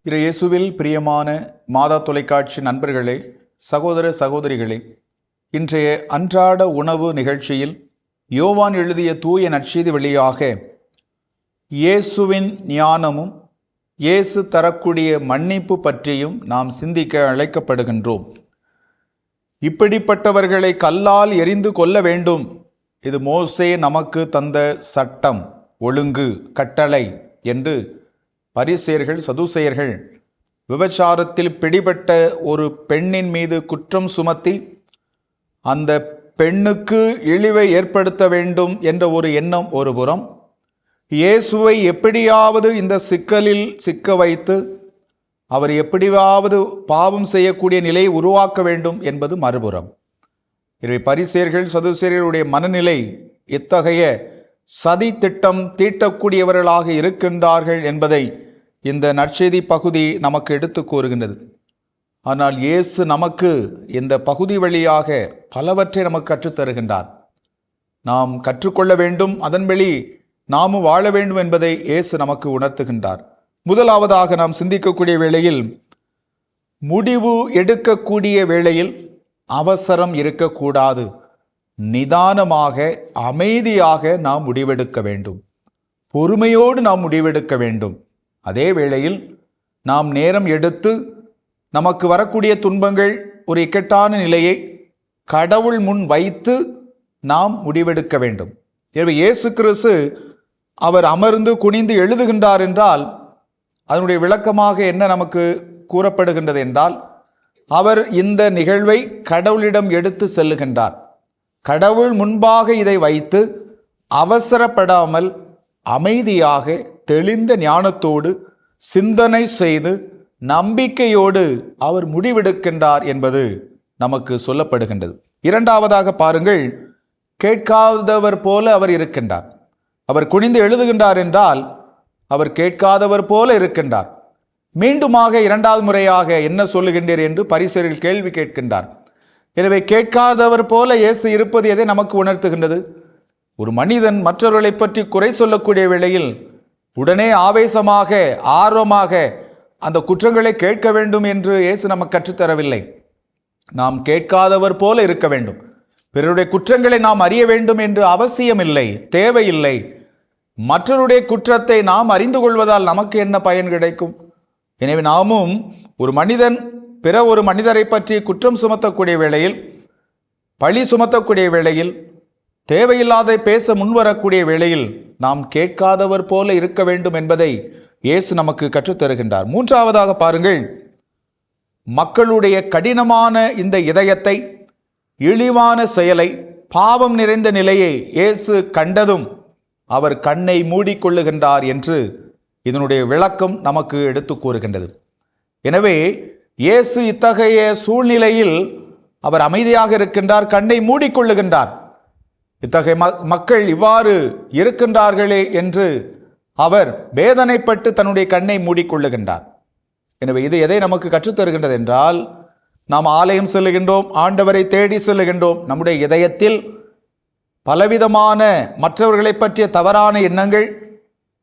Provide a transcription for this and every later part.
இயேசுவில் பிரியமான மாதா தொலைக்காட்சி நண்பர்களே, சகோதர சகோதரிகளே, இன்றைய அன்றாட உணவு நிகழ்ச்சியில் யோவான் எழுதிய தூய நற்செய்தி வழியாக இயேசுவின் ஞானமும் இயேசு தரக்கூடிய மன்னிப்பு பற்றியும் நாம் சிந்திக்க அழைக்கப்படுகின்றோம். இப்படிப்பட்டவர்களை கல்லால் எறிந்து கொல்ல வேண்டும், இது மோசே நமக்கு தந்த சட்டம், ஒழுங்கு, கட்டளை என்று பரிசேயர்கள் சதுசேயர்கள் விபச்சாரத்தில் பிடிபட்ட ஒரு பெண்ணின் மீது குற்றம் சுமத்தி அந்த பெண்ணுக்கு இழிவை ஏற்படுத்த வேண்டும் என்ற ஒரு எண்ணம் ஒருபுறம், இயேசுவை எப்படியாவது இந்த சிக்கலில் சிக்க வைத்து அவர் எப்படியாவது பாவம் செய்யக்கூடிய நிலையை உருவாக்க வேண்டும் என்பது மறுபுறம். எனவே பரிசேயர்கள் சதுசேயர்களுடைய மனநிலை இத்தகைய சதி திட்டம் தீட்டக்கூடியவர்களாக இருக்கின்றார்கள் என்பதை இந்த நற்செய்தி பகுதி நமக்கு எடுத்து கூறுகின்றது. ஆனால் இயேசு நமக்கு இந்த பகுதி வழியாக பலவற்றை நமக்கு கற்றுத்தருகின்றார். நாம் கற்றுக்கொள்ள வேண்டும், அதன் வழி நாமும் வாழ வேண்டும் என்பதை இயேசு நமக்கு உணர்த்துகின்றார். முதலாவதாக நாம் சிந்திக்கக்கூடிய வேளையில், முடிவு எடுக்கக்கூடிய வேளையில் அவசரம் இருக்கக்கூடாது. நிதானமாக, அமைதியாக நாம் முடிவெடுக்க வேண்டும். பொறுமையோடு நாம் முடிவெடுக்க வேண்டும். அதே வேளையில் நாம் நேரம் எடுத்து நமக்கு வரக்கூடிய துன்பங்கள், ஒரு இக்கட்டான நிலையை கடவுள் முன் வைத்து நாம் முடிவெடுக்க வேண்டும். எனவே இயேசு கிறிஸ்து அவர் அமர்ந்து குனிந்து எழுதுகின்றார் என்றால் அதனுடைய விளக்கமாக என்ன நமக்கு கூறப்படுகின்றது என்றால், அவர் இந்த நிகழ்வை கடவுளிடம் எடுத்து செல்லுகின்றார். கடவுள் முன்பாக இதை வைத்து அவசரப்படாமல் அமைதியாக தெளிந்த ஞானத்தோடு சிந்தனை செய்து நம்பிக்கையோடு அவர் முடிவெடுக்கின்றார் என்பது நமக்கு சொல்லப்படுகின்றது. இரண்டாவதாக பாருங்கள், கேட்காதவர் போல அவர் இருக்கின்றார். அவர் குனிந்து எழுதுகின்றார் என்றால் அவர் கேட்காதவர் போல இருக்கின்றார். மீண்டுமாக இரண்டாவது முறையாக என்ன சொல்லுகின்றீர் என்று பரிசேயர்கள் கேள்வி கேட்கின்றார். எனவே கேட்காதவர் போல இயேசு இருப்பது எதை நமக்கு உணர்த்துகின்றது? ஒரு மனிதன் மற்றவர்களை பற்றி குறை சொல்லக்கூடிய வேளையில் உடனே ஆவேசமாக, ஆர்வமாக அந்த குற்றங்களை கேட்க வேண்டும் என்று இயேசு நமக்கு கற்றுத்தரவில்லை. நாம் கேட்காதவர் போல இருக்க வேண்டும். பிறருடைய குற்றங்களை நாம் அறிய வேண்டும் என்று அவசியமில்லை, தேவையில்லை. மற்றவருடைய குற்றத்தை நாம் அறிந்து கொள்வதால் நமக்கு என்ன பயன் கிடைக்கும்? எனவே நாமும் ஒரு மனிதன் பிற ஒரு மனிதரை பற்றி குற்றம் சுமத்தக்கூடிய வேளையில், பழி சுமத்தக்கூடிய வேளையில், தேவையில்லாத பேச முன்வரக்கூடிய வேளையில் நாம் கேட்காதவர் போல இருக்க வேண்டும் என்பதை இயேசு நமக்கு கற்றுத்தருகின்றார். மூன்றாவதாக பாருங்கள், மக்களுடைய கடினமான இந்த இதயத்தை, இழிவான செயலை, பாவம் நிறைந்த நிலையை இயேசு கண்டதும் அவர் கண்ணை மூடிக்கொள்ளுகின்றார் என்று இதனுடைய விளக்கம் நமக்கு எடுத்து கூறுகின்றது. எனவே இயேசு இத்தகைய சூழ்நிலையில் அவர் அமைதியாக இருக்கின்றார், கண்ணை மூடிக்கொள்ளுகின்றார். இத்தகைய மக்கள் இவ்வாறு இருக்கின்றார்களே என்று அவர் வேதனைப்பட்டு தன்னுடைய கண்ணை மூடிக்கொள்ளுகின்றார். எனவே இது எதை நமக்கு கற்றுத்தருகின்றது என்றால், நாம் ஆலயம் செல்லுகின்றோம், ஆண்டவரை தேடி செல்லுகின்றோம். நம்முடைய இதயத்தில் பலவிதமான மற்றவர்களை பற்றிய தவறான எண்ணங்கள்,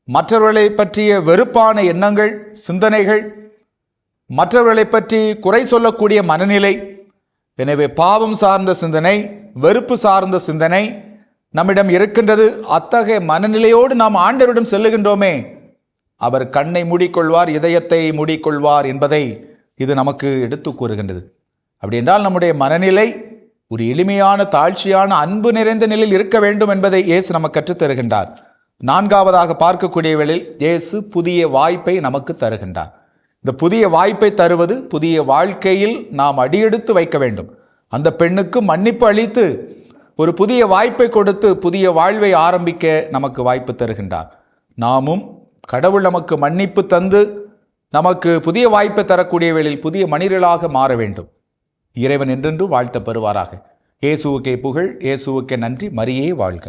மற்றவர்களை பற்றிய வெறுப்பான எண்ணங்கள், சிந்தனைகள், மற்றவர்களை பற்றி குறை சொல்லக்கூடிய மனநிலை, எனவே பாவம் சார்ந்த சிந்தனை, வெறுப்பு சார்ந்த சிந்தனை நம்மிடம் இருக்கின்றது. அத்தகைய மனநிலையோடு நாம் ஆண்டவரிடம் செல்லுகின்றோமே, அவர் கண்ணை மூடிக்கொள்வார், இதயத்தை மூடிக்கொள்வார் என்பதை இது நமக்கு எடுத்து கூறுகின்றது. அப்படி என்றால் நம்முடைய மனநிலை ஒரு எளிமையான, தாழ்ச்சியான, அன்பு நிறைந்த நிலையில் இருக்க வேண்டும் என்பதை இயேசு நமக்கு கற்றுத்தருகின்றார். நான்காவதாக பார்க்கக்கூடிய வேளையில் இயேசு புதிய வாய்ப்பை நமக்கு தருகின்றார். இந்த புதிய வாய்ப்பை தருவது, புதிய வாழ்க்கையில் நாம் அடியெடுத்து வைக்க வேண்டும். அந்த பெண்ணுக்கு மன்னிப்பு அளித்து ஒரு புதிய வாய்ப்பை கொடுத்து புதிய வாழ்வை ஆரம்பிக்க நமக்கு வாய்ப்பு தருகின்றார். நாமும் கடவுள் நமக்கு மன்னிப்பு தந்து நமக்கு புதிய வாய்ப்பை தரக்கூடிய வேளையில் புதிய மனிதர்களாக மாற வேண்டும். இறைவன் என்றென்று வாழ்த்த பெறுவாராக. இயேசுவுக்கே புகழ், இயேசுவுக்கே நன்றி. மரியே வாழ்க.